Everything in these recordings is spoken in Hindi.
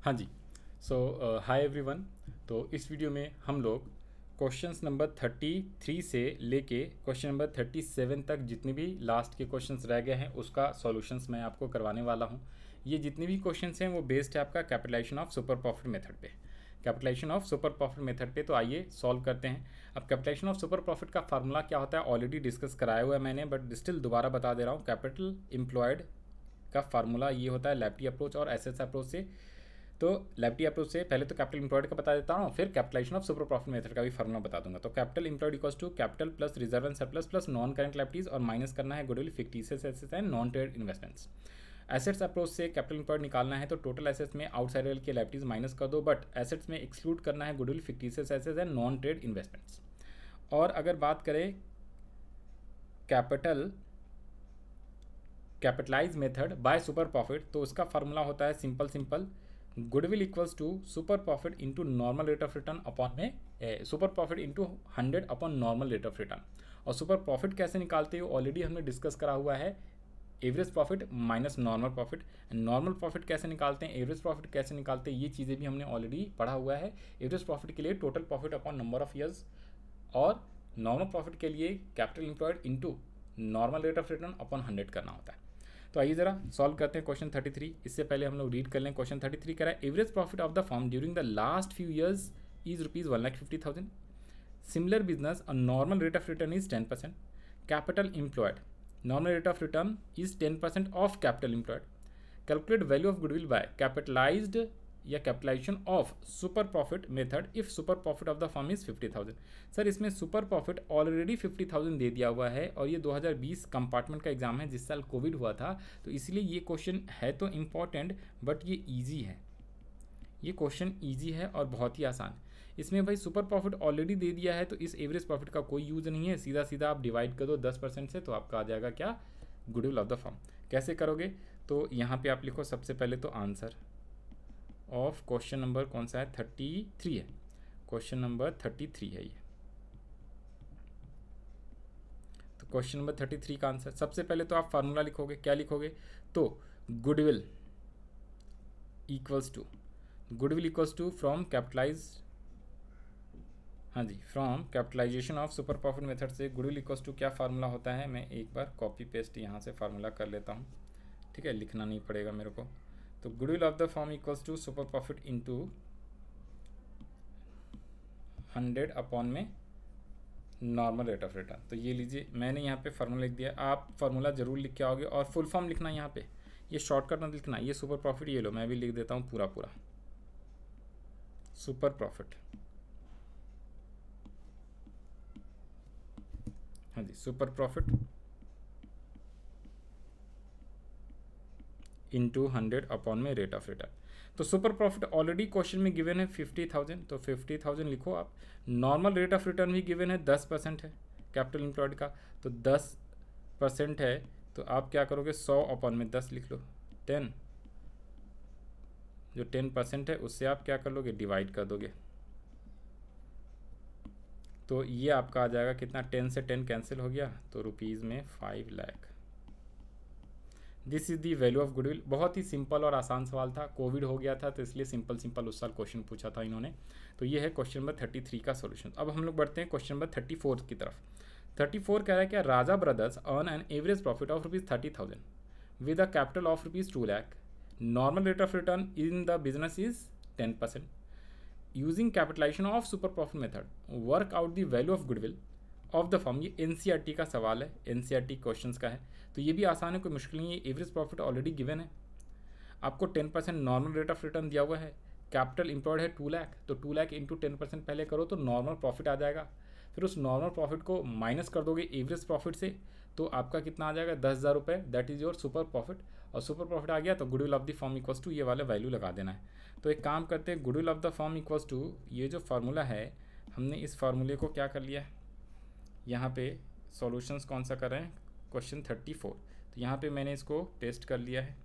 हाँ जी। Hi everyone. तो इस वीडियो में हम लोग क्वेश्चंस नंबर 33 से लेके क्वेश्चन नंबर 37 तक जितने भी लास्ट के क्वेश्चंस रह गए हैं उसका सॉल्यूशंस मैं आपको करवाने वाला हूँ। ये जितने भी क्वेश्चंस हैं वो बेस्ड है आपका capitalization of super profit method पे। Capitalization of super profit method पे तो आइए सॉल्व करते हैं। अब कैपिटलाइजेशन ऑफ सुपर प्रॉफिट का फार्मूला क्या होता है ऑलरेडी डिस्कस कराया हुआ है मैंने, बट स्टिल दोबारा बता दे रहा हूँ। कैपिटल एम्प्लॉयड का फार्मूला ये होता है लैप्टी अप्रोच और एसएस अप्रोच से। तो लैप्टी अप्रोच से पहले तो कैपिटल इंप्लॉयड का बता देता हूँ, फिर capitalization of super profit method का भी फार्मूला बता दूंगा। तो capital employed equals to capital plus reserve and surplus plus non current liabilities और माइनस करना है goodwill fictitious assets and non trade investments. Assets approach से कैपिटल इंप्लॉयड निकालना है तो टोटल एसेट्स में आउटसाइडर के लैप्टीज माइनस कर दो, बट एसेट्स में एक्सक्लूड करना है goodwill fictitious assets and non trade investments. और अगर बात करें capitalize method by super profit तो उसका फार्मूला होता है simple goodwill equals to super profit into normal rate of return upon में super profit into 100 upon normal rate of return. और सुपर प्रॉफिट कैसे निकालते हो ऑलरेडी हमने डिस्कस करा हुआ है, average profit minus normal profit. Normal profit कैसे निकालते हैं, एवरेज प्रॉफिट कैसे निकालते हैं, ये चीज़ें भी हमने ऑलरेडी पढ़ा हुआ है। एवरेज प्रॉफिट के लिए total profit upon number of years और नॉर्मल प्रॉफिट के लिए capital employed into normal rate of return upon 100 करना होता है। तो आइए जरा सॉल्व करते हैं क्वेश्चन 33। इससे पहले हम लोग रीड कर लें। क्वेश्चन 33 कह रहा है average profit of the firm during the last few years is ₹1,50,000। Similar business a normal rate of return is 10%। Capital employed normal rate of return is 10% of capital employed. Calculate value of goodwill by capitalized या capitalization of super profit method if super profit of the firm is 50,000। Sir इसमें सुपर प्रॉफिट ऑलरेडी 50,000 दे दिया हुआ है और ये 2020 कंपार्टमेंट का एग्जाम है जिस साल कोविड हुआ था, तो इसलिए ये क्वेश्चन है तो इम्पॉर्टेंट बट ये ईजी है। ये क्वेश्चन ईजी है और बहुत ही आसान। इसमें भाई सुपर प्रॉफिट ऑलरेडी दे दिया है तो इस एवरेज प्रॉफिट का कोई यूज़ नहीं है, सीधा सीधा आप डिवाइड कर दो 10% से तो आपका आ जाएगा क्या, गुडविल ऑफ द फर्म। कैसे करोगे तो यहाँ पे आप लिखो सबसे पहले तो आंसर ऑफ क्वेश्चन नंबर कौन सा है, 33 है। क्वेश्चन नंबर 33 है ये। तो क्वेश्चन नंबर 33 का आंसर सबसे पहले तो आप फार्मूला लिखोगे, क्या लिखोगे तो goodwill equals to from capitalize, हाँ जी, from capitalization of super profit method से गुडविल इक्वल्स टू क्या फार्मूला होता है, मैं एक बार कॉपी पेस्ट यहाँ से फार्मूला कर लेता हूँ, ठीक है, लिखना नहीं पड़ेगा मेरे को। तो goodwill of the firm equals to super profit into 100 upon में नॉर्मल रेट ऑफ रिटर्न। तो ये लीजिए मैंने यहाँ पे फार्मूला लिख दिया, आप फार्मूला जरूर लिख के आओगे और फुल फॉर्म लिखना यहाँ पे, ये शॉर्टकट मत लिखना। ये सुपर प्रॉफिट ये लो, मैं भी लिख देता हूँ पूरा सुपर प्रॉफिट, हाँ जी, सुपर प्रॉफिट इंटू 100 अपॉन में रेट ऑफ रिटर्न। तो सुपर प्रॉफिट ऑलरेडी क्वेश्चन में गिवन है 50,000, तो 50,000 लिखो आप। नॉर्मल रेट ऑफ रिटर्न भी गिवन है 10% है कैपिटल एम्प्लॉयड का, तो 10% है तो आप क्या करोगे 100 अपॉन में 10 लिख लो, 10, जो 10% है उससे आप क्या कर लोगे डिवाइड कर दोगे, तो ये आपका आ जाएगा कितना, 10 से 10 कैंसिल हो गया तो रुपीज़ में 5 lakh. This is the value of goodwill. बहुत ही सिंपल और आसान सवाल था, कोविड हो गया था तो इसलिए सिंपल उस साल क्वेश्चन पूछा था इन्होंने। तो ये है क्वेश्चन नंबर 33 का सॉल्यूशन। अब हम लोग बढ़ते हैं क्वेश्चन नंबर 34 की तरफ। 34 कह रहा है क्या, Raja brothers earn an average profit of ₹30,000 with a capital of ₹2 lakh. Normal rate of return in the business is 10%। Using capitalization of super profit method work out the value of goodwill of the firm. ये एनसीईआरटी का सवाल है, एनसीईआरटी क्वेश्चंस का है, तो ये भी आसान है, कोई मुश्किल नहीं है। एवरेज प्रॉफिट ऑलरेडी गिवन है, आपको 10% नॉर्मल रेट ऑफ रिटर्न दिया हुआ है, कैपिटल एम्प्लॉयड है 2 लाख, तो 2 लाख इंटू 10% पहले करो तो नॉर्मल प्रॉफिट आ जाएगा। फिर उस नॉर्मल प्रॉफिट को माइनस कर दोगे एवरेज प्रॉफिट से, तो आपका कितना आ जाएगा 10,000 रुपये, that is your super profit. और सुपर प्रॉफिट आ गया तो goodwill of the firm equals to ये वाला वैल्यू लगा देना है। तो एक काम करते हैं, goodwill of the firm equals to ये जो फार्मूला है, हमने इस फार्मूले को क्या कर लिया है, यहाँ पे सॉल्यूशंस कौन सा कर रहे हैं, क्वेश्चन 34, तो यहाँ पे मैंने इसको पेस्ट कर लिया है।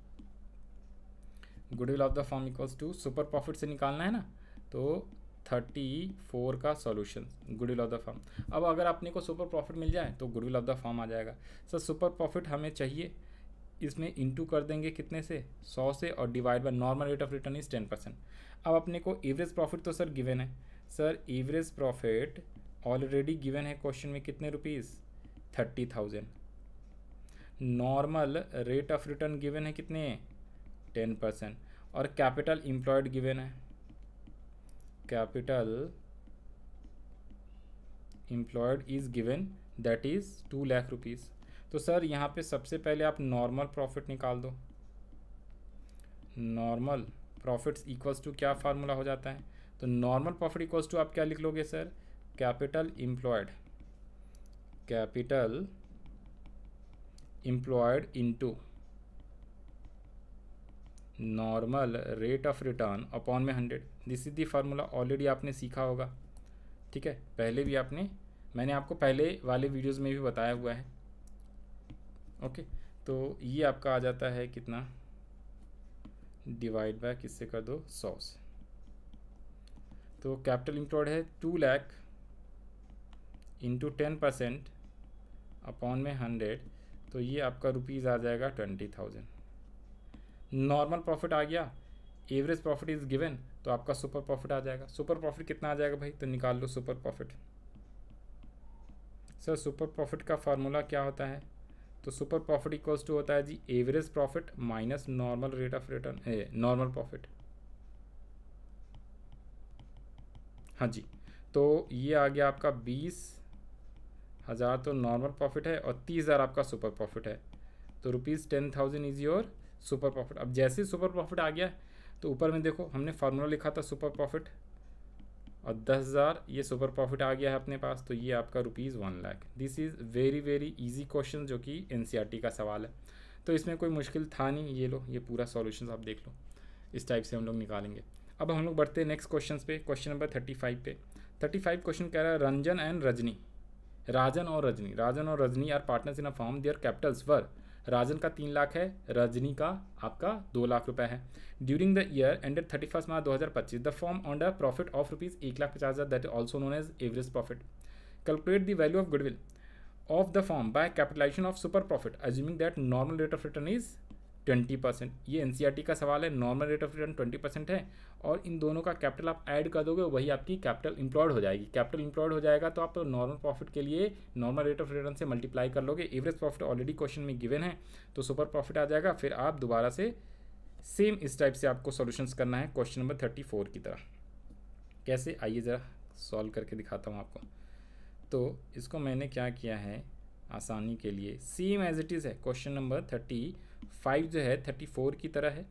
Goodwill of the firm equals to super profit से निकालना है ना, तो 34 का solution goodwill of the firm. अब अगर अपने को सुपर प्रॉफिट मिल जाए तो गुडविल ऑफ द फर्म आ जाएगा। सर सुपर प्रॉफिट हमें चाहिए इसमें इंटू कर देंगे कितने से, 100 से, और divide by normal rate of return is 10%। अब अपने को एवरेज प्रॉफिट तो सर गिवन है, sir average profit already given है क्वेश्चन में, कितने rupees, 30,000। Normal rate of return given है कितने, 10%। और कैपिटल एम्प्लॉयड गिवन है, capital employed is given that is 2 lakh rupees. तो सर यहाँ पे सबसे पहले आप नॉर्मल प्रॉफिट निकाल दो। नॉर्मल प्रॉफिट्स इक्वल्स टू क्या फार्मूला हो जाता है, तो नॉर्मल प्रॉफिट इक्वल्स टू आप क्या लिख लोगे sir, capital employed into normal rate of return upon में 100। This is the formula, already आपने सीखा होगा, ठीक है, पहले भी मैंने आपको पहले वाले वीडियोस में भी बताया हुआ है। ओके, तो ये आपका आ जाता है कितना, डिवाइड बाय किससे कर दो, 100 से। तो कैपिटल एम्प्लॉयड है 2 लाख इंटू 10% अपॉन में 100, तो ये आपका रुपीज़ आ जाएगा 20,000। नॉर्मल प्रॉफिट आ गया, एवरेज प्रॉफिट इज गिवन, तो आपका सुपर प्रॉफिट आ जाएगा। सुपर प्रॉफिट कितना आ जाएगा भाई, तो निकाल लो super profit. Sir super profit का फार्मूला क्या होता है, तो सुपर प्रॉफिट इक्वल्स टू होता है जी average profit minus normal rate of return, normal profit. हाँ जी, तो ये आ गया आपका 20,000 तो नॉर्मल प्रॉफिट है और 30,000 आपका सुपर प्रॉफिट है। तो ₹10,000 इज योर सुपर प्रॉफिट। अब जैसे ही सुपर प्रॉफिट आ गया तो ऊपर में देखो हमने फार्मूला लिखा था सुपर प्रॉफिट, और 10,000 ये सुपर प्रॉफिट आ गया है अपने पास, तो ये आपका ₹1 lakh. This is very very easy question, जो कि एनसीईआरटी का सवाल है, तो इसमें कोई मुश्किल था नहीं। ये लो, ये पूरा सॉल्यूशन आप देख लो, इस टाइप से हम लोग निकालेंगे। अब हम लोग बढ़ते हैं नेक्स्ट क्वेश्चन पे, क्वेश्चन नंबर 35 पे। 35 क्वेश्चन कह रहा है राजन और Rajni are partners in a firm, their capitals were, Rajan का 3 लाख है, रजनी का आपका 2 लाख रुपए है। During the year ended 31 March 2025 the firm earned a profit of ₹1,50,000 that is also known as average profit. Calculate the value of goodwill of the firm by capitalization of super profit assuming that normal rate of return is 20%। ये एनसीईआरटी का सवाल है, नॉर्मल रेट ऑफ रिटर्न 20% है, और इन दोनों का कैपिटल आप ऐड कर दोगे, वही आपकी कैपिटल एम्प्लॉयड हो जाएगी। कैपिटल एम्प्लॉयड हो जाएगा तो आप नॉर्मल प्रॉफिट के लिए नॉर्मल रेट ऑफ रिटर्न से मल्टीप्लाई कर लोगे। एवरेज प्रॉफिट ऑलरेडी क्वेश्चन में गिवन है, तो सुपर प्रॉफिट आ जाएगा। फिर आप दोबारा से सेम इस टाइप से आपको सॉल्यूशंस करना है क्वेश्चन नंबर 34 की तरह। कैसे, आइए ज़रा सॉल्व करके दिखाता हूँ आपको। तो इसको मैंने क्या किया है आसानी के लिए, सेम एज इट इज़ है, क्वेश्चन नंबर 35 जो है 34 की तरह है।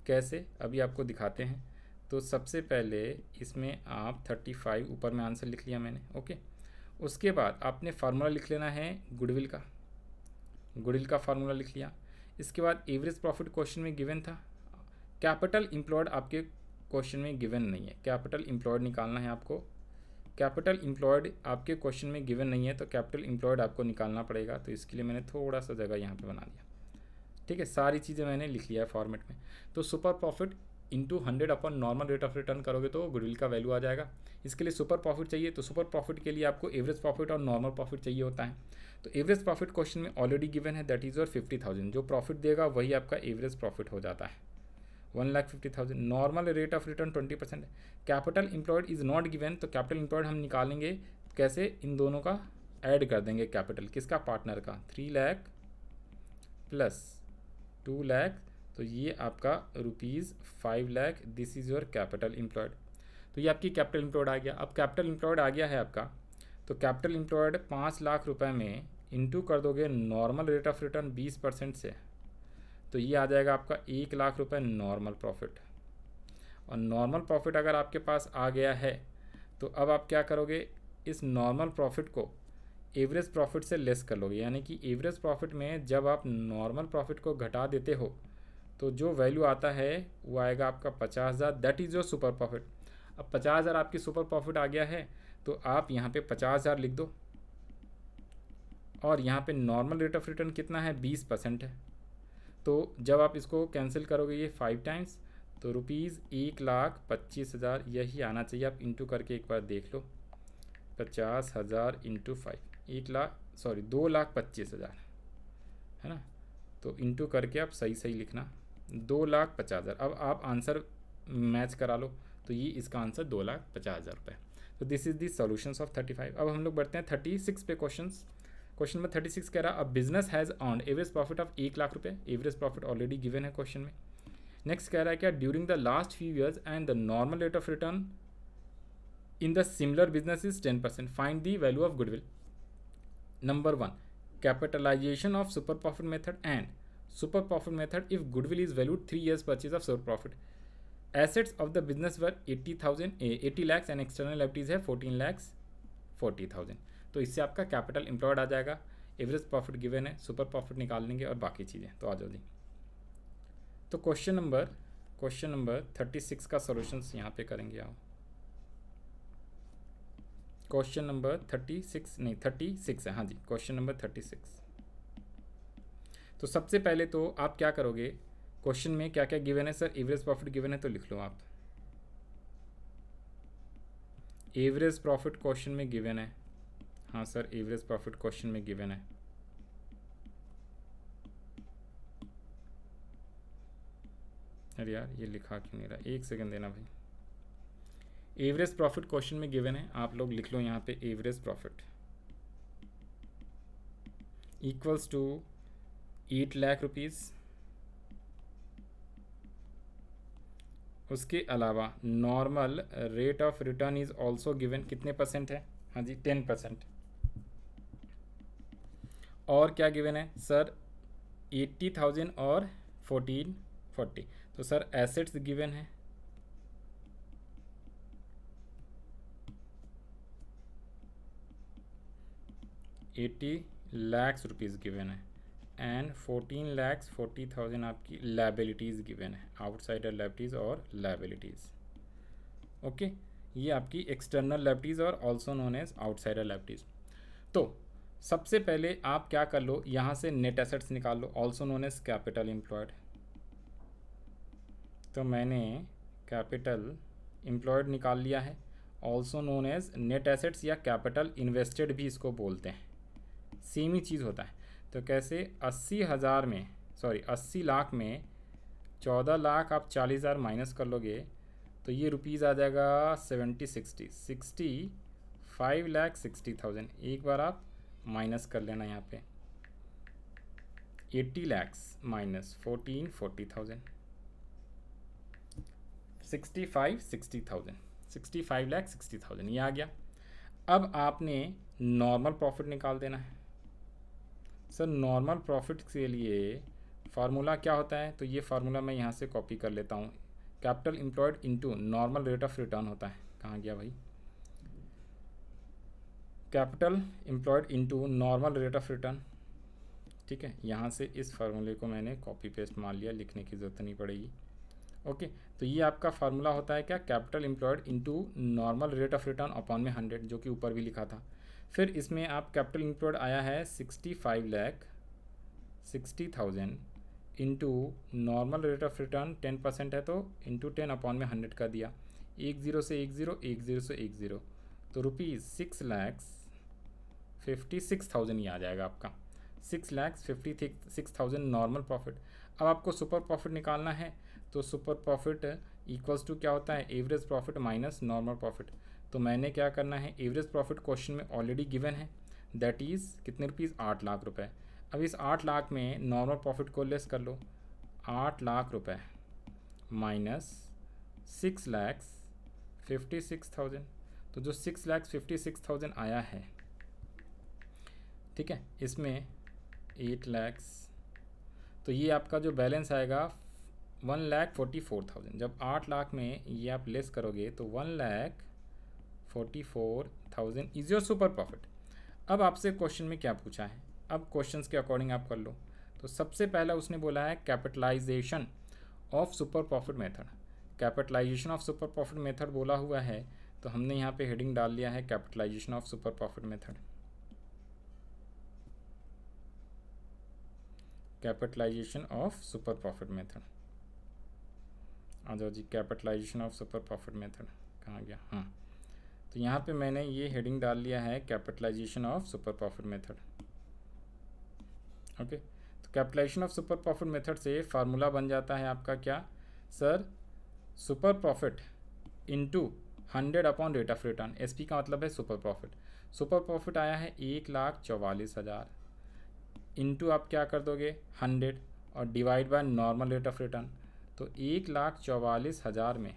कैसे, अभी आपको दिखाते हैं। तो सबसे पहले इसमें आप 35 ऊपर में आंसर लिख लिया मैंने, ओके। उसके बाद आपने फार्मूला लिख लेना है गुडविल का फार्मूला लिख लिया। इसके बाद एवरेज प्रॉफिट क्वेश्चन में गिवन था, कैपिटल एम्प्लॉयड आपके क्वेश्चन में गिवन नहीं है, कैपिटल एम्प्लॉयड निकालना है आपको। कैपिटल एम्प्लॉयड आपके क्वेश्चन में गिवन नहीं है, तो कैपिटल एम्प्लॉयड आपको निकालना पड़ेगा। तो इसके लिए मैंने थोड़ा सा जगह यहाँ पे बना दिया, ठीक है। सारी चीज़ें मैंने लिख लिया है फॉर्मेट में। तो super profit into 100 upon normal rate of return करोगे तो गुडविल का वैल्यू आ जाएगा। इसके लिए सुपर प्रॉफिट चाहिए, तो सुपर प्रॉफिट के लिए आपको एवरेज प्रॉफिट और नॉर्मल प्रॉफिट चाहिए होता है। तो एवरेज प्रॉफिट क्वेश्चन में ऑलरेडी गिवन है, दैट इज़ योर 50,000। जो प्रॉफिट देगा वही आपका एवरेज प्रॉफिट हो जाता है, 1,50,000। नॉर्मल रेट ऑफ रिटर्न 20% है। Capital employed is not given, तो कैपिटल एम्प्लॉयड हम निकालेंगे कैसे, इन दोनों का ऐड कर देंगे कैपिटल, किसका, पार्टनर का। 3 लाख प्लस 2 लाख, तो ये आपका ₹5 lakh, this is your capital employed. तो ये आपकी कैपिटल एम्प्लॉयड आ गया। अब कैपिटल एम्प्लॉयड आ गया है आपका, तो कैपिटल एम्प्लॉयड 5 लाख रुपए में इंटू कर दोगे नॉर्मल रेट ऑफ रिटर्न 20% से, तो ये आ जाएगा आपका 1 लाख रुपए नॉर्मल प्रॉफिट। और नॉर्मल प्रॉफिट अगर आपके पास आ गया है, तो अब आप क्या करोगे, इस नॉर्मल प्रॉफिट को एवरेज प्रॉफिट से लेस कर लोगे। यानी कि एवरेज प्रॉफिट में जब आप नॉर्मल प्रॉफिट को घटा देते हो, तो जो वैल्यू आता है वो आएगा आपका 50,000, that is your super profit. अब 50,000 आपकी सुपर प्रॉफिट आ गया है, तो आप यहाँ पे 50,000 लिख दो, और यहाँ पे नॉर्मल रेट ऑफ रिटर्न कितना है, 20% है। तो जब आप इसको कैंसिल करोगे ये 5 टाइम्स, तो ₹1,25,000 यही आना चाहिए। आप इंटू करके एक बार देख लो, 50,000 इंटू 5, 2,25,000 है ना। तो इंटू करके आप सही सही लिखना 2,50,000। अब आप आंसर मैच करा लो, तो ये इसका आंसर 2,50,000 रुपये। तो this is the solutions of 35। अब हम लोग बढ़ते हैं 36 पे। क्वेश्चन में 36 कह रहा a business has earn average profit of 1,00,000 रुपये। एवरेज प्रॉफिट ऑलरेडी गिवन है क्वेश्चन में। नेक्स्ट कह रहा है क्या, during the last few years and the normal rate of return in the similar business is 10%, find the value of goodwill. Number 1, capitalization of super profit method and super profit method if goodwill is valued 3 years purchase of super profit. Assets of the business were 80 lakhs and external liabilities है 14,40,000। तो इससे आपका कैपिटल एम्प्लॉयड आ जाएगा, एवरेज प्रॉफिट गिवन है, सुपर प्रॉफिट निकाल लेंगे और बाकी चीज़ें। तो आ जाओ जी। तो क्वेश्चन नंबर 36 का सॉल्यूशंस यहाँ पे करेंगे आओ। क्वेश्चन नंबर 36 है, हाँ जी, क्वेश्चन नंबर 36। तो सबसे पहले तो आप क्या करोगे, क्वेश्चन में क्या क्या गिवन है सर, एवरेज प्रॉफिट गिवन है तो लिख लो आप। एवरेज प्रॉफिट क्वेश्चन में गिवन है, हाँ सर एवरेज प्रॉफिट क्वेश्चन में गिवन है। अरे यार ये लिखा क्यों नहीं रहा, एक सेकंड देना भाई। एवरेज प्रॉफिट क्वेश्चन में गिवन है, आप लोग लिख लो यहाँ पे average profit equals to 8,00,000 rupees. उसके अलावा normal rate of return is also given, कितने परसेंट है, हाँ जी 10%। और क्या गिवन है सर, 80,000 और 1440। तो सर एसेट्स गिवन है, ₹80,00,000 गिवन है एंड 14,40,000 आपकी लायबिलिटीज़ गिवन है, आउटसाइडर लायबिलिटीज़ और लायबिलिटीज़। ओके, ये आपकी एक्सटर्नल लायबिलिटीज़ और also known as outsider liabilities. तो सबसे पहले आप क्या कर लो, यहाँ से नेट एसेट्स निकाल लो, also known as capital employed. तो मैंने कैपिटल एम्प्लॉयड निकाल लिया है, also known as net assets या कैपिटल इन्वेस्टेड भी इसको बोलते हैं, सेम ही चीज़ होता है। तो कैसे, 80 लाख में 14 लाख आप 40,000 माइनस कर लोगे तो ये रुपीज़ आ जाएगा 65,60,000। एक बार आप माइनस कर लेना यहाँ पे, 80 lakhs माइनस 14,40,000, 65,60,000 ये आ गया। अब आपने नॉर्मल प्रॉफिट निकाल देना है। सर नॉर्मल प्रॉफिट के लिए फार्मूला क्या होता है, तो ये फार्मूला मैं यहाँ से कॉपी कर लेता हूँ। Capital employed into normal rate of return होता है, कहाँ गया भाई, capital employed into normal rate of return. ठीक है, यहाँ से इस फार्मूले को मैंने कॉपी पेस्ट मार लिया, लिखने की ज़रूरत नहीं पड़ेगी। ओके, तो ये आपका फार्मूला होता है क्या, capital employed into normal rate of return upon में 100, जो कि ऊपर भी लिखा था। फिर इसमें आप कैपिटल एम्प्लॉयड आया है 65,60,000 into normal rate of return 10% है, तो इंटू 10 अपॉन में 100 का दिया, 10 से 10 से 10, तो ₹6,56,000 ये आ जाएगा आपका, 6,56,000 नॉर्मल प्रॉफिट। अब आपको सुपर प्रॉफिट निकालना है, तो सुपर प्रॉफिट इक्वल्स टू क्या होता है, average profit minus normal profit. तो मैंने क्या करना है, एवरेज प्रॉफिट क्वेश्चन में ऑलरेडी गिवन है, दैट इज़ कितने रुपीज़, 8,00,000 रुपये। अब इस 8,00,000 में नॉर्मल प्रॉफिट को लेस कर लो, 8,00,000 रुपये माइनस 6,56,000, तो जो 6,56,000 आया है, ठीक है, इसमें 8,00,000, तो ये आपका जो बैलेंस आएगा 1,44,000। जब 8,00,000 में ये आप लेस करोगे तो 1,44,000 इज योर सुपर प्रॉफिट। अब आपसे क्वेश्चन में क्या पूछा है, अब क्वेश्चंस के अकॉर्डिंग आप कर लो। तो सबसे पहला उसने बोला है capitalization of super profit method. Capitalization of super profit method बोला हुआ है, तो हमने यहाँ पे हेडिंग डाल लिया है capitalization of super profit method. Capitalization of super profit method, आ जाओ जी, capitalization of super profit method कहाँ गया, हाँ, तो यहाँ पे मैंने ये हेडिंग डाल लिया है capitalization of super profit method. Okay, तो capitalization of super profit method से फार्मूला बन जाता है आपका क्या sir, super profit into 100 upon rate of return. SP का मतलब है सुपर प्रॉफिट। सुपर प्रॉफिट आया है 1,44,000 इंटू आप क्या कर दोगे 100 और divide by normal rate of return. तो 1,44,000 में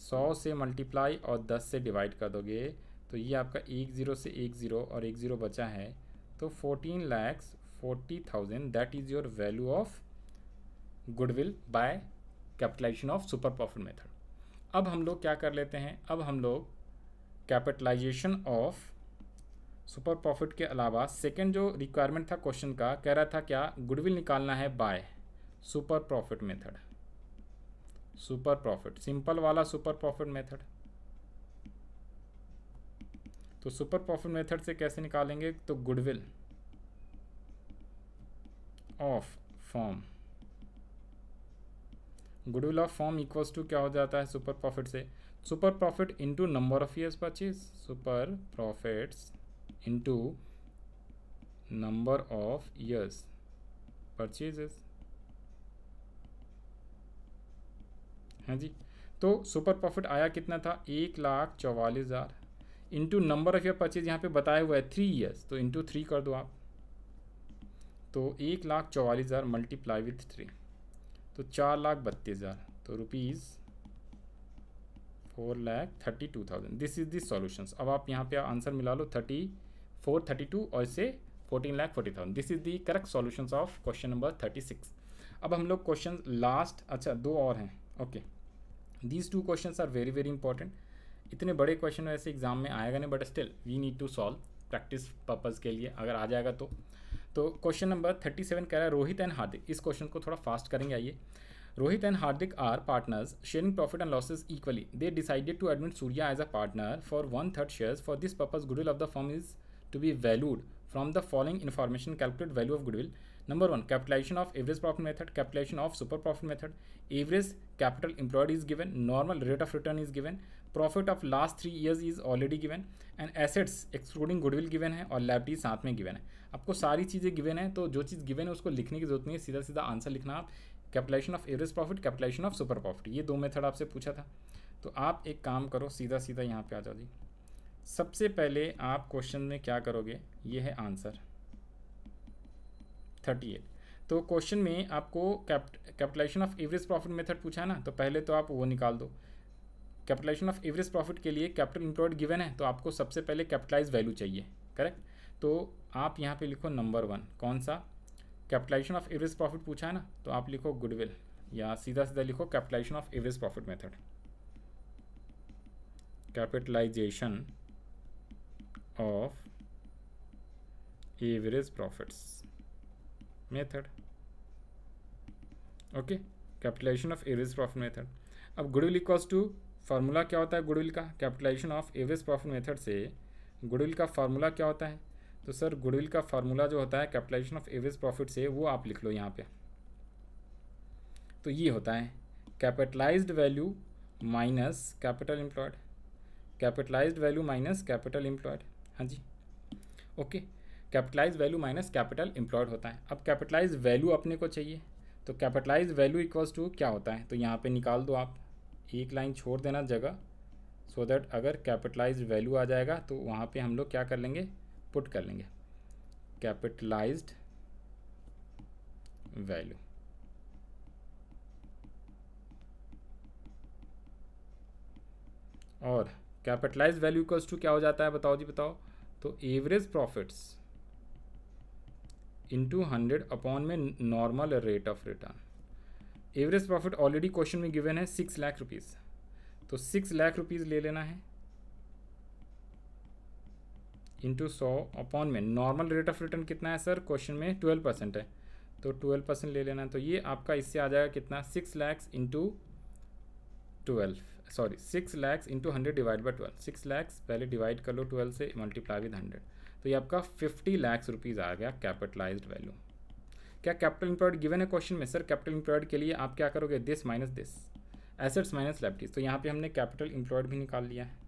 100 से मल्टीप्लाई और 10 से डिवाइड कर दोगे तो ये आपका 10 से 10 और 10 बचा है, तो 14,40,000 that is your value of goodwill by capitalization of super profit method. अब हम लोग क्या कर लेते हैं, अब हम लोग कैपिटलाइजेशन ऑफ सुपर प्रॉफिट के अलावा सेकंड जो रिक्वायरमेंट था क्वेश्चन का, कह रहा था क्या गुडविल निकालना है by super profit method. Super profit simple वाला सुपर प्रॉफिट मेथड। तो सुपर प्रॉफिट मेथड से कैसे निकालेंगे, तो goodwill of form, goodwill of form equals to क्या हो जाता है सुपर प्रॉफिट से, super profit into number of years purchase, super profits into number of years purchases. हाँ जी, तो सुपर प्रॉफिट आया कितना था 1,44,000 into number of year purchase यहाँ पे बताया हुआ है 3 ईयर्स, तो इंटू 3 कर दो आप, तो 1,44,000 मल्टीप्लाई विथ 3 तो 4,32,000, तो rupees 4,32,000। This is this solutions. अब आप यहाँ पे आंसर मिला लो 3432 और इसे 14,40,000। This is the correct solutions of question number 36। अब हम लोग क्वेश्चन लास्ट, अच्छा 2 और हैं, okay. These 2 questions are very very important. इतने बड़े क्वेश्चन वैसे एग्जाम में आएगा नहीं, but still we need to solve practice purpose के लिए, अगर आ जाएगा तो क्वेश्चन नंबर 37 कह रहा है रोहित एंड हार्दिक। इस क्वेश्चन को थोड़ा फास्ट करेंगे, आइए। Rohit and Hardik are partners sharing profit and losses equally. They decided to admit Surya as a partner for 1/3 shares. For this purpose goodwill of the firm is to be valued from the following information. Calculate value of goodwill. Number 1 capitalization of average profit method, capitalization of super profit method, average capital employed is given, normal rate of return is given, profit of last 3 years is already given, and assets excluding goodwill given है और लायबिलिटी साथ में गिवन है। आपको सारी चीज़ें गिवन है, तो जो चीज़ गिवन है उसको लिखने की जरूरत नहीं है, सीधा सीधा आंसर लिखना आप। Capitalization of average profit, capitalization of super profit, ये 2 मेथड आपसे पूछा था। तो आप एक काम करो, सीधा सीधा यहाँ पे आ जाओ जी। सबसे पहले आप क्वेश्चन में क्या करोगे, ये है आंसर 38। तो क्वेश्चन में आपको capitalization of average profit method पूछा है ना, तो पहले तो आप वो निकाल दो। कैपिटलाइजेशन ऑफ एवरेज प्रॉफिट के लिए कैपिटल एम्प्लॉयड गिवन है, तो आपको सबसे पहले कैपिटलाइज वैल्यू चाहिए, करेक्ट। तो आप यहाँ पे लिखो नंबर 1, कौन सा, कैपिटलाइजेशन ऑफ एवरेज प्रॉफिट पूछा है ना, तो आप लिखो गुडविल, या सीधा सीधा लिखो capitalization of average profit method. Capitalization of average profits method, okay, capitalization of average profit method. अब गुडविल इक्वल्स टू, फार्मूला क्या होता है गुडविल का, capitalization of average profit method से गुडविल का फार्मूला क्या होता है, तो सर गुडविल का फार्मूला जो होता है कैपिटलाइजेशन ऑफ एवरेज प्रॉफिट से, वो आप लिख लो यहाँ पे। तो ये होता है capitalized value minus capital employed, capitalized value minus capital employed, हाँ जी, okay. Capitalize value minus capital employed होता है। अब कैपिटलाइज वैल्यू अपने को चाहिए, तो कैपिटलाइज वैल्यू इक्वल्स टू क्या होता है, तो यहाँ पे निकाल दो आप, एक लाइन छोड़ देना जगह, सो दैट अगर कैपिटलाइज वैल्यू आ जाएगा तो वहाँ पे हम लोग क्या कर लेंगे, पुट कर लेंगे कैपिटलाइज्ड वैल्यू। और कैपिटलाइज वैल्यू इक्वल्स टू क्या हो जाता है, बताओ जी बताओ, तो एवरेज प्रॉफिट्स इंटू 100 अपॉन में normal rate of return. Average profit already question में गिवन है 6 लाख रुपीज़, तो 6 लाख रुपीज़ ले लेना है इंटू 100 अपॉन में नॉर्मल रेट ऑफ रिटर्न कितना है सर, क्वेश्चन में 12% है, तो 12% ले लेना है। तो ये आपका इससे आ जाएगा कितना, 6 lakhs into 12, sorry 6 lakhs into 100 divide by 12, 6 lakhs पहले डिवाइड कर लो 12 से, मल्टीप्लाई विद 100, तो ये आपका 50 लाख रुपीज़ आ गया कैपिटलाइज्ड वैल्यू। क्या कैपिटल एम्प्लॉयड गिवन है क्वेश्चन में, सर कैपिटल एम्प्लॉयड के लिए आप क्या करोगे, this minus this, assets minus liabilities, तो यहाँ पे हमने कैपिटल एम्प्लॉयड भी निकाल लिया है।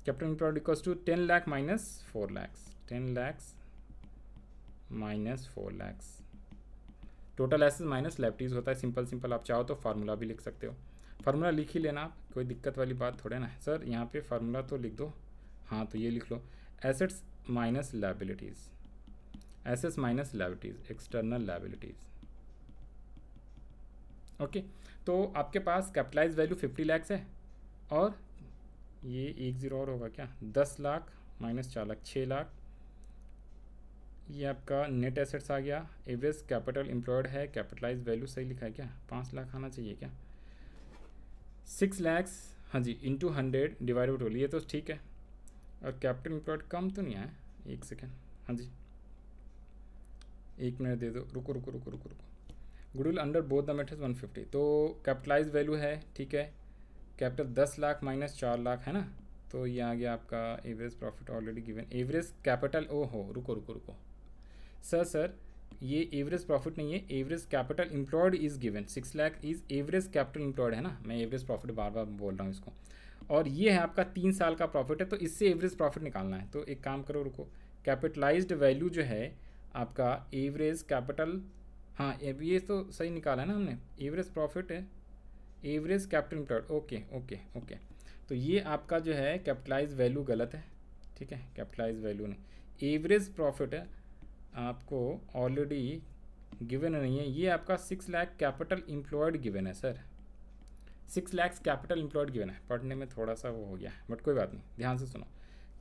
Capital employed equals to 10 lakh minus 4 lakh, 10 lakhs minus 4 lakhs। Total assets minus liabilities होता है। सिंपल आप चाहो तो फार्मूला भी लिख सकते हो। फार्मूला लिख ही लेना आप, कोई दिक्कत वाली बात थोड़े ना है। सर यहाँ पे फार्मूला तो लिख दो, हाँ तो ये लिख लो, assets minus liabilities, assets minus liabilities, external liabilities. Okay, तो आपके पास कैपिटलाइज वैल्यू 50 lakhs है, और ये एक ज़ीरो और होगा क्या, 10 लाख माइनस 4 लाख, 6 लाख। ये आपका नेट एसेट्स आ गया। एवरेज कैपिटल एम्प्लॉयड है, कैपिटलाइज वैल्यू सही लिखा है क्या, 5 लाख आना चाहिए क्या, 6 lakhs, हाँ जी, इंटू 100 डिवाइड बाई 12, ये तो ठीक है। और कैपिटल एम्प्लॉयड कम तो नहीं आया, एक सेकेंड, हाँ जी 1 मिनट दे दो, रुको रुको रुको रुको रुको। Goodwill under both the methods 150, तो कैपिटलाइज वैल्यू है, ठीक है। कैपिटल 10 लाख माइनस 4 लाख है ना, तो ये आ गया आपका average profit already given. Average capital, ओ हो रुको रुको रुको सर ये एवरेज प्रॉफिट नहीं है, average capital employed is given. 6 lakh is average capital employed है ना, मैं एवरेज प्रॉफिट बार बार बोल रहा हूँ इसको। और ये है आपका 3 साल का प्रॉफिट है, तो इससे एवरेज प्रॉफिट निकालना है। तो एक काम करो, रुको, कैपिटलाइज्ड वैल्यू जो है आपका एवरेज कैपिटल, हाँ ये तो सही निकाला है ना हमने, एवरेज प्रॉफिट है average capital employed, okay okay okay. तो ये आपका जो है कैपिटलाइज वैल्यू गलत है, ठीक है, कैपिटलाइज वैल्यू नहीं, एवरेज प्रॉफिट है आपको ऑलरेडी गिवन नहीं है। ये आपका 6 लाख कैपिटल एम्प्लॉयड गिवन है sir, 6 lakhs capital employed given है। पढ़ने में थोड़ा सा वो हो गया है, बट कोई बात नहीं, ध्यान से सुनो।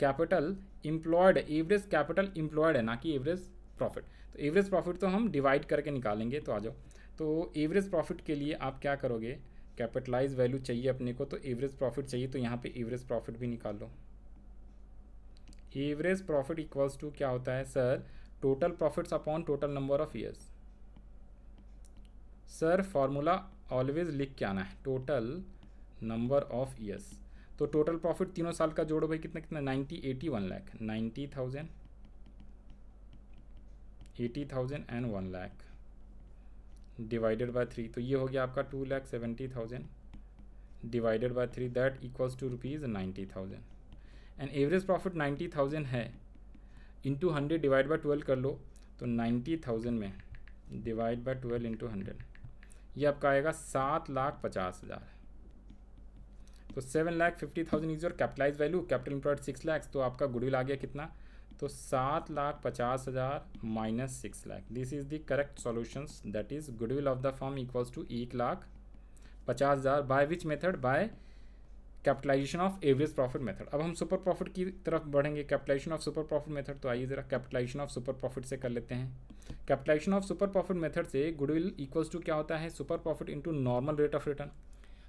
Capital employed, average capital employed है, ना कि एवरेज प्रॉफिट। तो एवरेज प्रॉफिट तो हम डिवाइड करके निकालेंगे, तो आ जाओ। तो एवरेज प्रॉफिट के लिए आप क्या करोगे, कैपिटलाइज वैल्यू चाहिए अपने को, तो एवरेज प्रॉफिट चाहिए, तो यहाँ पे एवरेज प्रॉफिट भी निकाल लो। एवरेज प्रॉफिट इक्वल्स टू क्या होता है sir, total profits upon total number of years. Sir formula always लिख के आना है, टोटल नंबर ऑफ ईयर्स। तो टोटल प्रॉफिट तीनों साल का जोड़ो भाई, कितना कितना, 90, 81 lakh, 90,000, 80,000 and 1 lakh divided by 3, तो ये हो गया आपका 2,70,000 divided by 3, that equals to ₹90,000। And average profit 90,000 है, इंटू 100 डिवाइड बाय 12 कर लो, तो 90,000 में डिवाइड बाय 12 इंटू 100, ये आपका आएगा 7,50,000। तो 7,50,000 is your capitalize value, capital employed 6 lakhs, तो आपका गुडविल आ गया कितना, तो 7,50,000 minus 6 lakh. This is the correct solutions, that is goodwill of the firm equals to 1,50,000 by which method, by capitalization of average profit method. अब हम सुपर प्रॉफिट की तरफ बढ़ेंगे, capitalization of super profit method. तो आइए जरा कैपिटलाइजेशन ऑफ सुपर प्रॉफिट से कर लेते हैं। Capitalization of super profit method से गुडविल इक्वल्स टू क्या होता है, super profit into normal rate of return.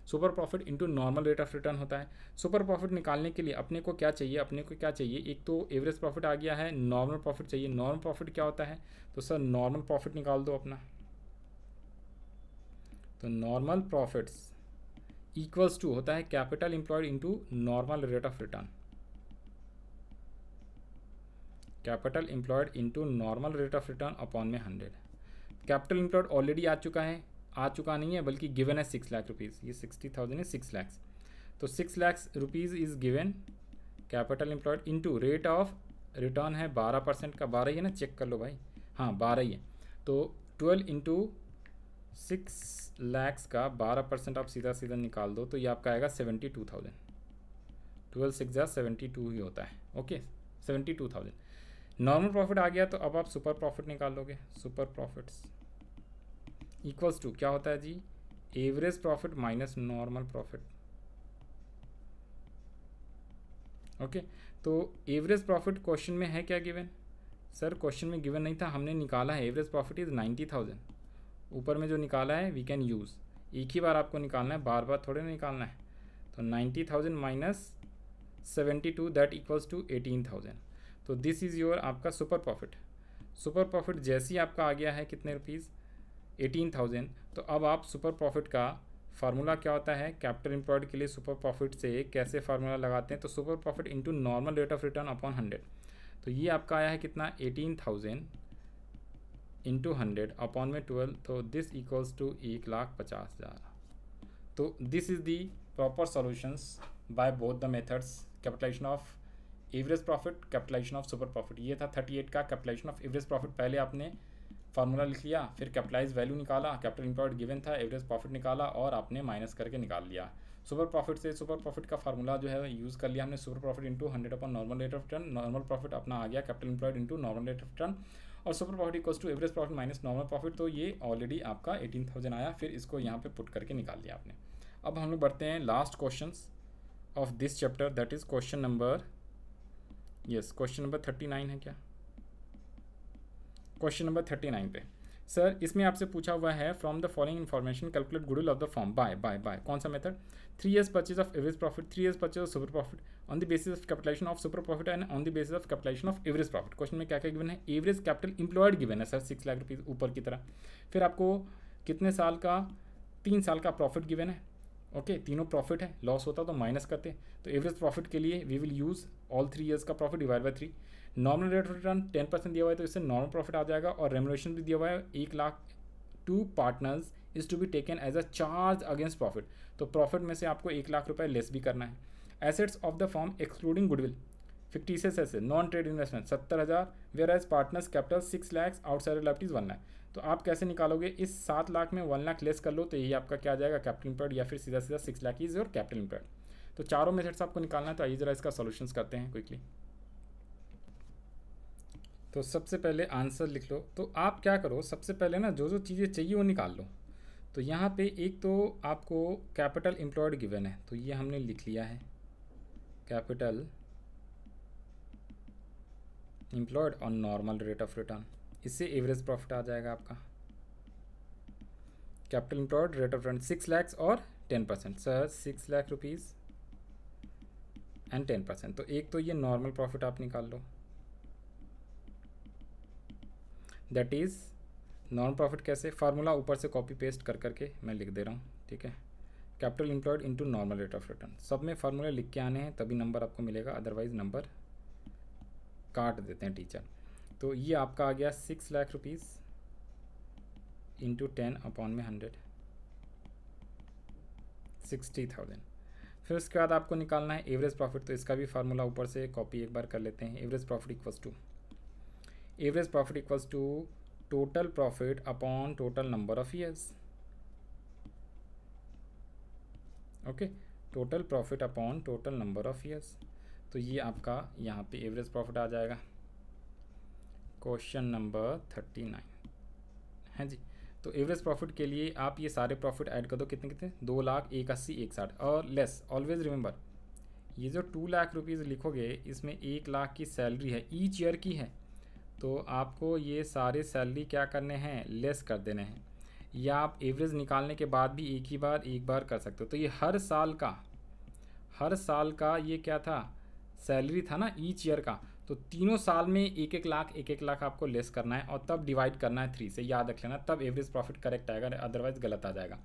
Super profit into normal rate of return होता है। सुपर प्रॉफिट निकालने के लिए अपने को क्या चाहिए, अपने को क्या चाहिए, एक तो एवरेज प्रॉफिट आ गया है, नॉर्मल प्रॉफिट चाहिए। नॉर्मल प्रॉफिट क्या होता है, तो सर नॉर्मल प्रॉफिट निकाल दो अपना। तो नॉर्मल प्रॉफिट्स इक्वल्स टू होता है capital employed into normal rate of return. Capital employed into normal rate of return upon में 100। कैपिटल एम्प्लॉयड ऑलरेडी आ चुका है, आ चुका नहीं है बल्कि गिवन है 6 लाख रुपीज़, ये 60,000 है 6 lakhs, तो 6 lakhs rupees is given capital employed into rate of return है 12% का, 12 ही है ना, चेक कर लो भाई, हाँ 12 ही है। तो 12 इंटू 6 lakhs का 12% आप सीधा सीधा निकाल दो, तो ये आपका आएगा 72,000। 12 6 जा 72 ही होता है, ओके 72,000। नॉर्मल प्रॉफिट आ गया, तो अब आप सुपर प्रॉफिट निकाल लोगे। सुपर प्रॉफिट्स इक्वल्स टू क्या होता है जी, average profit minus normal profit. Okay, तो एवरेज प्रॉफिट क्वेश्चन में है क्या गिवन, सर क्वेश्चन में गिवन नहीं था, हमने निकाला है। एवरेज प्रॉफिट इज 90,000, ऊपर में जो निकाला है वी कैन यूज़, एक ही बार आपको निकालना है, बार बार थोड़े ना निकालना है। तो 90,000 माइनस 72 दैट इक्वल्स टू 18,000। तो दिस इज़ योर आपका सुपर प्रॉफिट। सुपर प्रॉफिट जैसे ही आपका आ गया है कितने रुपीज़, 18,000। तो अब आप सुपर प्रॉफिट का फार्मूला क्या होता है, कैपिटल एम्प्लॉयड के लिए सुपर प्रॉफिट से कैसे फार्मूला लगाते हैं, तो super profit into normal rate of return upon 100। तो ये आपका आया है कितना, 18,000 इंटू 100 अपॉन में 12, तो दिस इक्वल्स टू 1,50,000। तो this is the proper solutions by both the methods, capitalization of average profit capitalization of super profit, ये था 38 का कैपिटलाइजेशन ऑफ एवरेज प्रॉफिट। पहले आपने फार्मूला लिख लिया, फिर कैपिटलाइज वैल्यू निकाला, कैपिटल एम्प्लॉयड गिवन था, एवरेज प्रॉफिट निकाला और आपने माइनस करके निकाल लिया। सुपर प्रॉफिट से सुपर प्रॉफिट का फार्मूला जो है यूज़ कर लिया हमने, super profit into 100 upon normal rate of return. Normal profit अपना आ गया capital employed into normal rate of return, और super profit equals to average profit minus normal profit. तो ये ऑलरेडी आपका 18,000 आया, फिर इसको यहाँ पे पुट करके निकाल लिया आपने। अब हम लोग बढ़ते हैं last question of this chapter, that is question number, yes question number 39 है क्या, क्वेश्चन नंबर 39 पे। सर इसमें आपसे पूछा हुआ है from the following information calculate goodwill of the form by कौन सा method, 3 years purchase of average profit, 3 years purchase of super profit on the basis of capitalization of super profit and on the basis of capitalization of average profit. Question में क्या क्या गिवन है, एवरेज कैपिटल इंप्लॉयड गिवन है सर 6 लाख रुपीज़ ऊपर की तरह, फिर आपको कितने साल का, 3 साल का प्रॉफिट गिवन है। ओके तीनों प्रॉफिट है, लॉस होता तो माइनस करते, तो एवरेज प्रॉफिट के लिए we will use all 3 years का profit divide by 3। Normal rate of return 10% दिया हुआ है तो इससे नॉर्मल प्रॉफिट आ जाएगा, और रेमुनरेशन भी दिया हुआ है 1 lakh to partners is to be taken as a charge against profit, तो प्रॉफिट में से आपको 1 लाख रुपए लेस भी करना है। Assets of the form excluding goodwill, fictitious asset, non trade investment 70,000, whereas partners capital 6 lakhs, outsider liabilities 1 lakh. तो आप कैसे निकालोगे, इस 7 लाख में 1 लाख लेस कर लो तो यही आपका क्या आ जाएगा कैपिटल एम्प्लॉयड, या फिर सीधा सीधा 6 lakh is your capital employed. तो चारों मेथड्स आपको निकालना है, तो आइए जरा इसका सॉल्यूशंस करते हैं क्विकली। तो सबसे पहले आंसर लिख लो, तो आप क्या करो सबसे पहले ना जो जो चीज़ें चाहिए वो निकाल लो। तो यहाँ पे एक तो आपको कैपिटल एम्प्लॉयड गिवन है, तो ये हमने लिख लिया है कैपिटल एम्प्लॉयड और नॉर्मल रेट ऑफ रिटर्न, इससे एवरेज प्रॉफिट आ जाएगा आपका। Capital employed rate of return 6 lakhs और 10%, सर 6 लाख रुपीज़ एंड 10%, तो एक तो ये नॉर्मल प्रॉफिट आप निकाल लो, दैट इज़ नॉर्मल प्रॉफिट कैसे, फार्मूला ऊपर से कॉपी पेस्ट कर करके मैं लिख दे रहा हूँ, ठीक है। Capital employed into normal rate of return, सब में फार्मूला लिख के आने हैं तभी नंबर आपको मिलेगा, अदरवाइज नंबर काट देते हैं टीचर। तो ये आपका आ गया 6 लाख रुपीज़ इंटू 10 अपॉन में 100, 60,000। फिर उसके बाद आपको निकालना है एवरेज प्रॉफिट, तो इसका भी फार्मूला ऊपर से कॉपी एक बार कर लेते हैं। Average profit equals to total profit upon total number of years, okay total profit upon total number of years. तो ये आपका यहाँ पे एवरेज प्रॉफिट आ जाएगा, क्वेश्चन नंबर 39 है जी। तो एवरेज प्रॉफिट के लिए आप ये सारे प्रॉफिट ऐड कर दो, कितने कितने, 2 लाख, 1 80, 1 60 और लेस। ऑलवेज रिमेंबर ये जो 2 लाख रुपीज़ लिखोगे इसमें 1 लाख की सैलरी है, ईच ईयर की है, तो आपको ये सारे सैलरी क्या करने हैं, लेस कर देने हैं। या आप एवरेज निकालने के बाद भी एक बार कर सकते हो। तो ये हर साल का ये क्या था, सैलरी था ना ईच ईयर का, तो तीनों साल में 1-1 लाख आपको लेस करना है और तब डिवाइड करना है 3 से, याद रख लेना, तब एवरेज प्रॉफिट करेक्ट आएगा, अदरवाइज गलत आ जाएगा।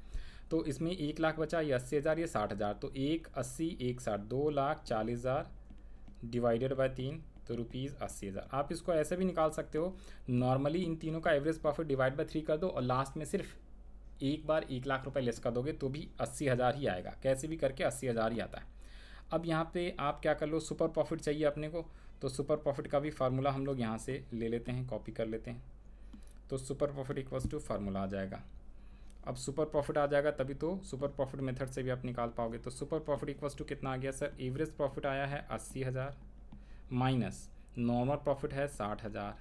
तो इसमें 1 लाख बचा, ये 80,000, ये 60,000, तो 1 80 1 60, 2,40,000 डिवाइडेड बाय 3, तो ₹80,000। आप इसको ऐसे भी निकाल सकते हो, नॉर्मली इन तीनों का एवरेज प्रॉफिट डिवाइड बाय 3 कर दो और लास्ट में सिर्फ एक बार 1 लाख रुपए लेस कर दोगे तो भी 80,000 ही आएगा, कैसे भी करके 80,000 ही आता है। अब यहाँ पे आप क्या कर लो, सुपर प्रॉफिट चाहिए अपने को, तो सुपर प्रॉफिट का भी फार्मूला हम लोग यहाँ से ले लेते हैं, कॉपी कर लेते हैं। तो super profit equals to formula आ जाएगा। अब सुपर प्रॉफिट आ जाएगा तभी तो सुपर प्रॉफिट मेथड से भी आप निकाल पाओगे। तो सुपर प्रॉफिट इक्वल्स टू कितना आ गया सर, एवरेज प्रॉफिट आया है 80,000 माइनस नॉर्मल प्रॉफिट है 60,000,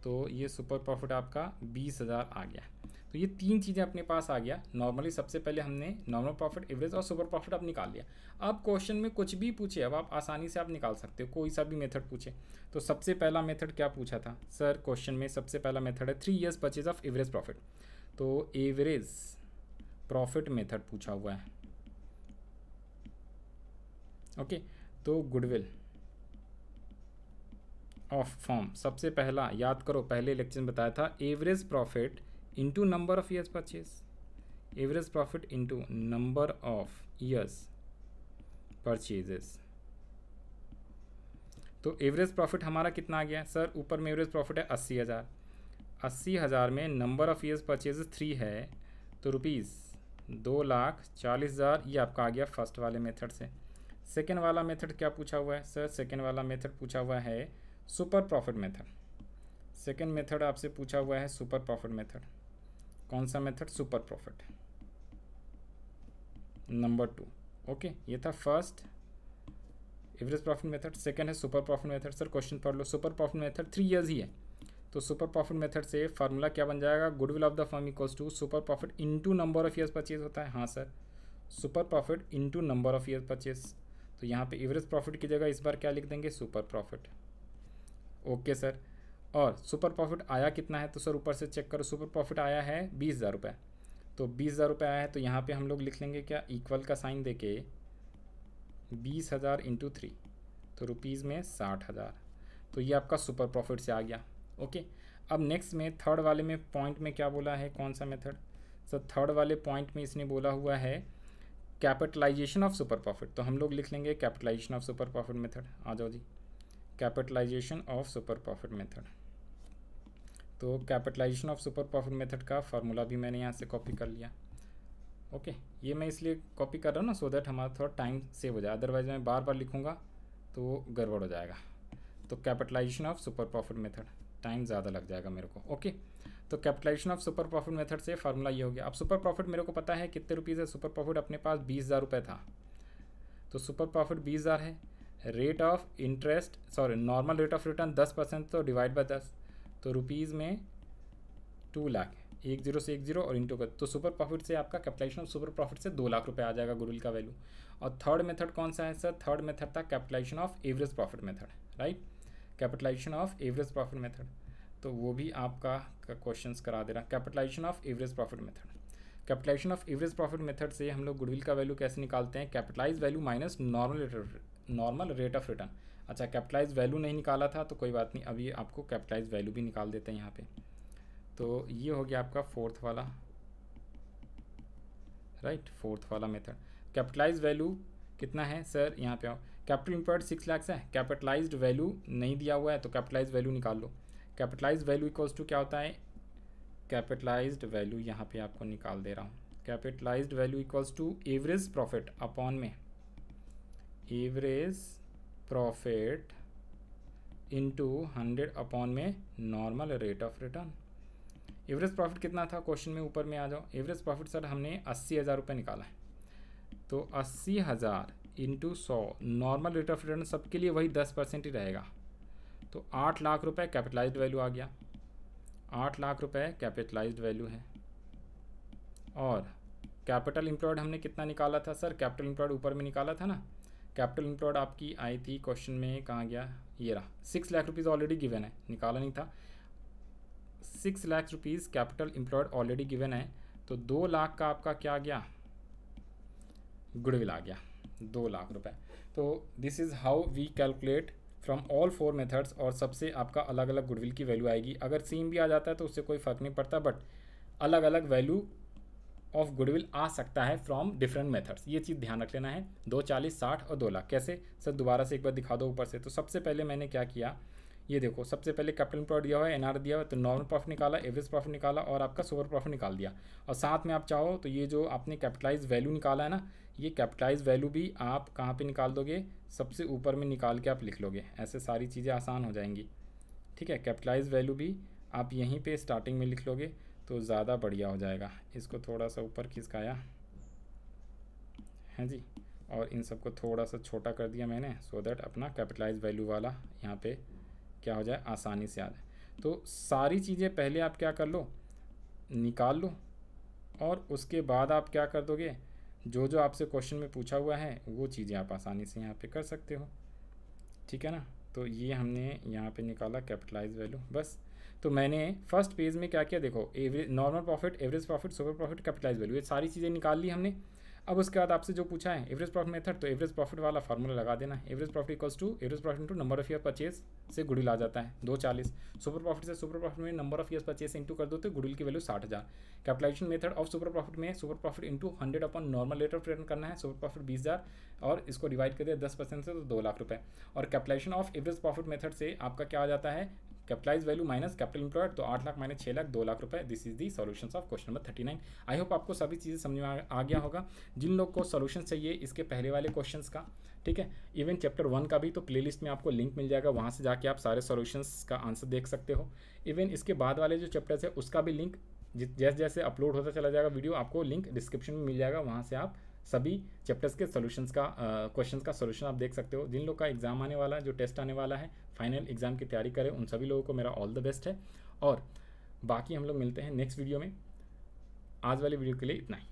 तो ये सुपर प्रॉफिट आपका 20,000 आ गया। तो ये 3 चीज़ें अपने पास आ गया। नॉर्मली सबसे पहले हमने नॉर्मल प्रॉफिट, एवरेज और सुपर प्रॉफिट अब निकाल लिया। अब क्वेश्चन में कुछ भी पूछे, अब आप आसानी से आप निकाल सकते हो, कोई सा भी मेथड पूछे। तो सबसे पहला मेथड क्या पूछा था सर, क्वेश्चन में सबसे पहला मेथड है 3 years purchase of average profit, तो एवरेज प्रॉफिट मेथड पूछा हुआ है, ओके। तो गुडविल ऑफ फॉर्म, सबसे पहला याद करो, पहले लेक्चर में बताया था, average profit into number of years purchase, average profit into number of years purchases. तो एवरेज प्रॉफिट हमारा कितना आ गया सर, ऊपर में एवरेज प्रॉफिट है 80,000, 80,000 में नंबर ऑफ ईयर्स परचेजेस 3 है, तो ₹2,40,000 ये आपका आ गया फर्स्ट वाले मेथड से। सेकेंड वाला मेथड क्या पूछा हुआ है सर? सेकेंड वाला मेथड पूछा हुआ है super profit method. Second method आपसे पूछा हुआ है सुपर प्रॉफिट मेथड। कौन सा method? Super profit number 2। Okay, ये था first average profit method. Second है super profit method. Sir question पढ़ लो। सुपर प्रॉफिट मेथड 3 इयर्स ही है, तो सुपर प्रॉफिट मेथड से फार्मूला क्या बन जाएगा? Goodwill of the firm equals to super profit into number of years purchase होता है। हाँ sir, super profit into number of years purchase. तो यहाँ पे एवरेज प्रॉफिट की जगह इस बार क्या लिख देंगे? Super profit. ओके सर, और सुपर प्रॉफिट आया कितना है? तो सर ऊपर से चेक करो, सुपर प्रॉफिट आया है 20,000 रुपये। तो 20,000 रुपये आया है, तो यहाँ पे हम लोग लिख लेंगे क्या? इक्वल का साइन देके 20,000 इंटू 3, तो रुपीज़ में 60,000। तो ये आपका सुपर प्रॉफिट से आ गया। ओके, अब नेक्स्ट में थर्ड वाले में पॉइंट में क्या बोला है? कौन सा मेथड? सर थर्ड वाले पॉइंट में इसने बोला हुआ है कैपिटलाइजेशन ऑफ सुपर प्रॉफिट। तो हम लोग लिख लेंगे capitalization of super profit method. आ जाओ जी, capitalization of super profit method. तो capitalization of super profit method का फार्मूला भी मैंने यहाँ से कॉपी कर लिया। ओके, ये मैं इसलिए कॉपी कर रहा हूँ ना, सो दैट हमारा थोड़ा टाइम सेव हो जाए, अदरवाइज मैं बार बार लिखूँगा तो गड़बड़ हो जाएगा। तो capitalization of super profit method, time ज़्यादा लग जाएगा मेरे को। ओके, तो capitalization of super profit method से फार्मूला ये हो गया। अब सुपर प्रॉफिट मेरे को पता है कितने रुपीज़ है। सुपर प्रॉफिट अपने पास 20,000 रुपये था, तो सुपर प्रॉफिट 20,000 है। Rate of interest, sorry normal rate of return 10%, तो डिवाइड बाय 10, तो रुपीज़ में 2 लाख, 10 से 10 और इंटू कर, तो सुपर प्रॉफिट से आपका कैपिटलाइजेशन ऑफ सुपर प्रॉफिट से 2 लाख रुपये आ जाएगा गुडविल का वैल्यू। और थर्ड मेथड कौन सा है सर? थर्ड मेथड था capitalization of average profit method, right? Capitalization of average profit method, तो वो भी आपका क्वेश्चंस करा दे रहा। Capitalization of average profit method, capitalization of average profit method से हम लोग गुडविल का वैल्यू कैसे निकालते हैं? Capitalize value minus normal rate of return. अच्छा, कैपिटलाइज वैल्यू नहीं निकाला था तो कोई बात नहीं, अभी आपको कैपिटलाइज वैल्यू भी निकाल देते हैं यहाँ पे। तो ये हो गया आपका फोर्थ वाला, राइट? फोर्थ वाला मेथड। कैपिटलाइज वैल्यू कितना है सर? यहाँ पे आओ, कैपिटल इम्प्लॉयड 6 लाख है, कैपिटलाइज्ड वैल्यू नहीं दिया हुआ है, तो कैपिटलाइज वैल्यू निकाल लो। कैपिटलाइज्ड वैल्यू इक्वल्स टू क्या होता है? कैपिटलाइज्ड वैल्यू यहाँ पे आपको निकाल दे रहा हूँ। Capitalized value equals to average profit upon में एवरेज प्रॉफिट इंटू 100 अपॉन में normal rate of return. Average profit कितना था क्वेश्चन में? ऊपर में आ जाओ। एवरेज प्रॉफिट सर हमने 80,000 रुपये निकाला है, तो 80,000 into 100, normal rate of return सबके लिए वही 10% ही रहेगा, तो 8 लाख रुपये कैपिटलाइज्ड वैल्यू आ गया। 8 लाख रुपये कैपिटलाइज्ड वैल्यू है। और कैपिटल इम्प्लॉयड हमने कितना निकाला था सर? कैपिटल इम्प्लॉयड ऊपर में निकाला था ना। कैपिटल इम्प्लॉयड आपकी आई थी क्वेश्चन में, कहाँ गया? ये रहा। 6 लाख रुपीज़ ऑलरेडी गिवन है, निकाला नहीं था। 6 lakh rupees capital employed already given है, तो 2 लाख का आपका क्या आ गया? गुडविल आ गया, 2 लाख रुपए। तो this is how we calculate from all 4 methods, और सबसे आपका अलग अलग गुडविल की वैल्यू आएगी। अगर सेम भी आ जाता है तो उससे कोई फ़र्क नहीं पड़ता, बट अलग अलग वैल्यू ऑफ गुडविल आ सकता है फ्रॉम डिफरेंट मेथड्स। ये चीज़ ध्यान रख लेना है। 2, 40, 60 और 2 लाख कैसे सर? दोबारा से एक बार दिखा दो ऊपर से। तो सबसे पहले मैंने क्या किया, ये देखो, सबसे पहले कैपिटल इम्प्लॉयड दिया हुआ है, एनआर दिया हुआ है, तो नॉर्मल प्रॉफिट निकाला, एवरेज प्रॉफिट निकाला और आपका सुपर प्रॉफिट निकाल दिया। और साथ में आप चाहो तो ये जो आपने कैपिटलाइज वैल्यू निकाला है ना, ये कैपिटलाइज वैल्यू भी आप कहाँ पे निकाल दोगे? सबसे ऊपर में निकाल के आप लिख लोगे। ऐसे सारी चीज़ें आसान हो जाएंगी, ठीक है? कैपिटलाइज वैल्यू भी आप यहीं पे स्टार्टिंग में लिख लोगे तो ज़्यादा बढ़िया हो जाएगा। इसको थोड़ा सा ऊपर खिसकाया है जी, और इन सबको थोड़ा सा छोटा कर दिया मैंने, सो दैट अपना कैपिटलाइज वैल्यू वाला यहाँ पे क्या हो जाए? आसानी से आ जाए। तो सारी चीज़ें पहले आप क्या कर लो? निकाल लो, और उसके बाद आप क्या कर दोगे? जो जो आपसे क्वेश्चन में पूछा हुआ है वो चीज़ें आप आसानी से यहाँ पे कर सकते हो, ठीक है ना? तो ये हमने यहाँ पे निकाला कैपिटलाइज वैल्यू, बस। तो मैंने फर्स्ट पेज में क्या किया देखो, average, normal profit, average profit, super profit, capitalize value, ये सारी चीज़ें निकाल ली हमने। अब उसके बाद आपसे जो पूछा है एवरेज प्रॉफिट मेथड, तो एवरेज प्रॉफिट वाला फार्मूला लगा देना। Average profit equals to average profit into number of year purchase से गुडविल आ जाता है 240। सुपर प्रॉफिट से सुपर प्रॉफिट में number of years purchase into कर दो तो गुडविल की value 60,000। Capitalization method of super profit में super profit into 100 upon normal rate of return करना है। सुपर प्रॉफिट 20,000 और इसको डिवाइड कर दिया 10% से, तो 2 लाख रुपये। और capitalization of average profit method से आपका क्या आ जाता है? Capitalize value minus capital employed, तो 8 लाख माइनस 6 लाख 2 लाख रुपए। This is the solutions of question number 39। I hope आपको सभी चीज़ें समझ में आ गया होगा। जिन लोग को सॉल्यूशन चाहिए इसके पहले वाले क्वेश्चंस का, ठीक है, इवन चैप्टर 1 का भी, तो प्लेलिस्ट में आपको लिंक मिल जाएगा, वहाँ से जाके आप सारे सॉल्यूशंस का आंसर देख सकते हो। इवन इसके बाद वाले जो चैप्टर्स है उसका भी लिंक जैसे जैसे अपलोड होता चला जाएगा वीडियो, आपको लिंक डिस्क्रिप्शन में मिल जाएगा, वहाँ से आप सभी चैप्टर्स के सॉल्यूशंस का क्वेश्चंस का सॉल्यूशन आप देख सकते हो। जिन लोग का एग्जाम आने वाला है, जो टेस्ट आने वाला है, फाइनल एग्जाम की तैयारी करें, उन सभी लोगों को मेरा ऑल द बेस्ट है। और बाकी हम लोग मिलते हैं नेक्स्ट वीडियो में। आज वाली वीडियो के लिए इतना ही।